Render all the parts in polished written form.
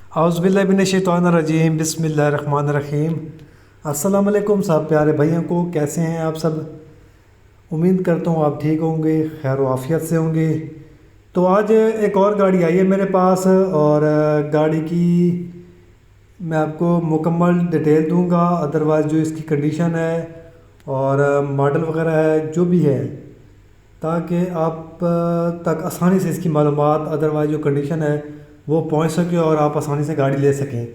औज़ुबिल्लाहिमिनश्शैतानिर्रजीम बिस्मिल्लाहिर्रहमानिर्रहीम। अस्सलाम वालेकुम सब प्यारे भाइयों को, कैसे हैं आप सब। उम्मीद करता हूँ आप ठीक होंगे, खैर आफियत से होंगे। तो आज एक और गाड़ी आई है मेरे पास और गाड़ी की मैं आपको मुकम्मल डिटेल दूंगा। अदरवाइज़ जो इसकी कंडीशन है और मॉडल वगैरह है जो भी है, ताकि आप तक आसानी से इसकी मालूमात अदरवाइज़ जो कंडीशन है वो पहुंच सके और आप आसानी से गाड़ी ले सकें।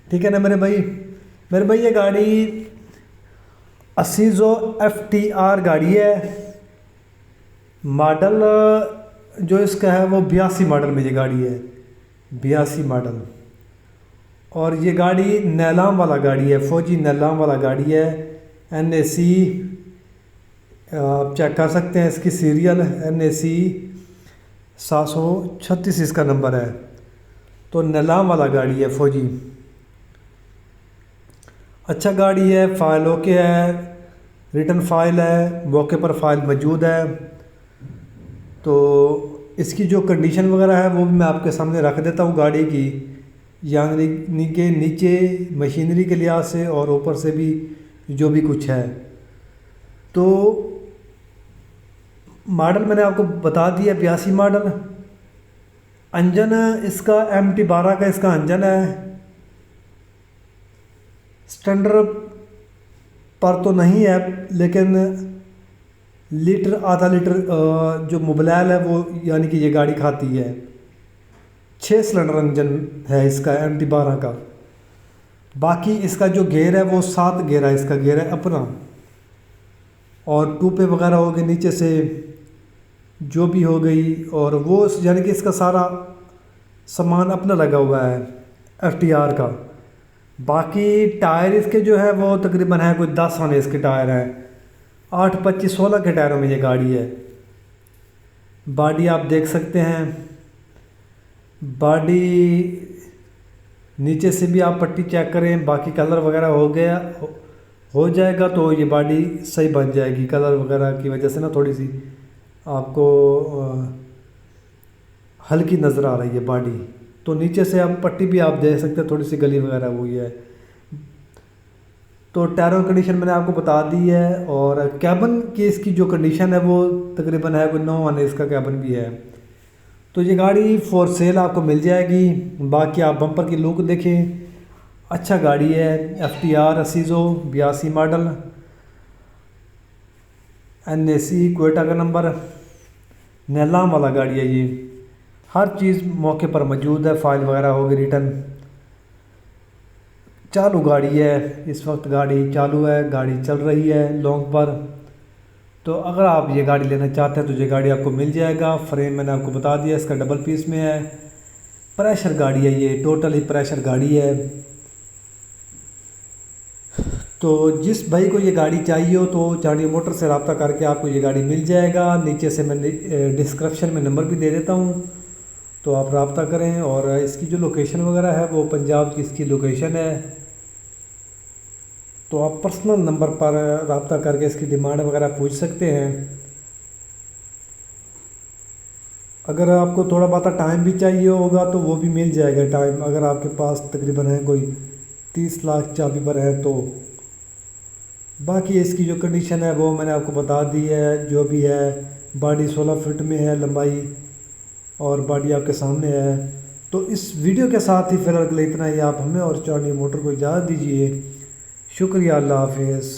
ठीक है ना मेरे भाई ये गाड़ी असीज़ो FTR गाड़ी है। मॉडल जो इसका है वो 82 मॉडल में ये गाड़ी है, 82 मॉडल। और ये गाड़ी नेलाम वाला गाड़ी है, फ़ौजी नेलाम वाला गाड़ी है। NAC आप चेक कर सकते हैं, इसकी सीरियल NAC 736 इसका नंबर है। तो नेलाम वाला गाड़ी है फ़ौजी, अच्छा गाड़ी है, फ़ाइल ओके है, रिटर्न फाइल है, मौके पर फाइल मौजूद है। तो इसकी जो कंडीशन वगैरह है वो भी मैं आपके सामने रख देता हूँ गाड़ी की, यानी कि नीचे मशीनरी के लिहाज से और ऊपर से भी जो भी कुछ है। तो मॉडल मैंने आपको बता दिया, 82 मॉडल। इंजन इसका MT-12 का इसका इंजन है। स्टैंडर्ड पर तो नहीं है, लेकिन लीटर आधा लीटर जो मुबलैल है वो यानी कि ये गाड़ी खाती है। 6 सिलेंडर इंजन है इसका MT-12 का। बाकी इसका जो गेयर है वो 7 गेयर है, इसका गेयर है अपना। और टूपे वगैरह हो गए नीचे से जो भी हो गई, और वो यानी कि इसका सारा सामान अपना लगा हुआ है FTR का। बाकी टायर इसके जो है वो तकरीबन है कोई 10 आने इसके टायर हैं, 8, 25, 16 के टायरों में ये गाड़ी है। बॉडी आप देख सकते हैं, बॉडी नीचे से भी आप पट्टी चेक करें। बाकी कलर वगैरह हो जाएगा तो ये बॉडी सही बन जाएगी। कलर वगैरह की वजह से ना थोड़ी सी आपको हल्की नज़र आ रही है बॉडी। तो नीचे से आप पट्टी भी आप देख सकते हैं, थोड़ी सी गली वगैरह हुई है। तो टायरों की कंडीशन मैंने आपको बता दी है। और कैबन की इसकी जो कंडीशन है वो तकरीबन है कोई 9 आने इसका कैबन भी है। तो ये गाड़ी फॉर सेल आपको मिल जाएगी। बाकी आप बम्पर की लुक देखें, अच्छा गाड़ी है। FTR असीज़ो 82 मॉडल, NAC क्वेटा का नंबर, नेलाम वाला गाड़ी है ये। हर चीज़ मौके पर मौजूद है, फाइल वगैरह होगी, रिटर्न चालू गाड़ी है। इस वक्त गाड़ी चालू है, गाड़ी चल रही है लॉन्ग पर। तो अगर आप ये गाड़ी लेना चाहते हैं तो ये गाड़ी आपको मिल जाएगा। फ्रेम मैंने आपको बता दिया, इसका डबल पीस में है। प्रेशर गाड़ी है ये, टोटली प्रेशर गाड़ी है। तो जिस भाई को ये गाड़ी चाहिए हो तो चांडिया मोटर से रब्ता करके आपको ये गाड़ी मिल जाएगा। नीचे से मैं डिस्क्रिप्शन में नंबर भी दे देता हूँ, तो आप रब्ता करें। और इसकी जो लोकेशन वगैरह है वो पंजाब की इसकी लोकेशन है। तो आप पर्सनल नंबर पर रब्ता करके इसकी डिमांड वगैरह पूछ सकते हैं। अगर आपको थोड़ा बहुत टाइम भी चाहिए होगा तो वो भी मिल जाएगा टाइम, अगर आपके पास तकरीबन है कोई 30 लाख चाबी पर है तो। बाकी इसकी जो कंडीशन है वो मैंने आपको बता दी है, जो भी है। बॉडी 16 फीट में है लंबाई, और बॉडी आपके सामने है। तो इस वीडियो के साथ ही फ़िलहाल इतना ही। आप हमें और चांडिया मोटर को इजाज़त दीजिए। शुक्रिया, अल्लाह हाफिज़।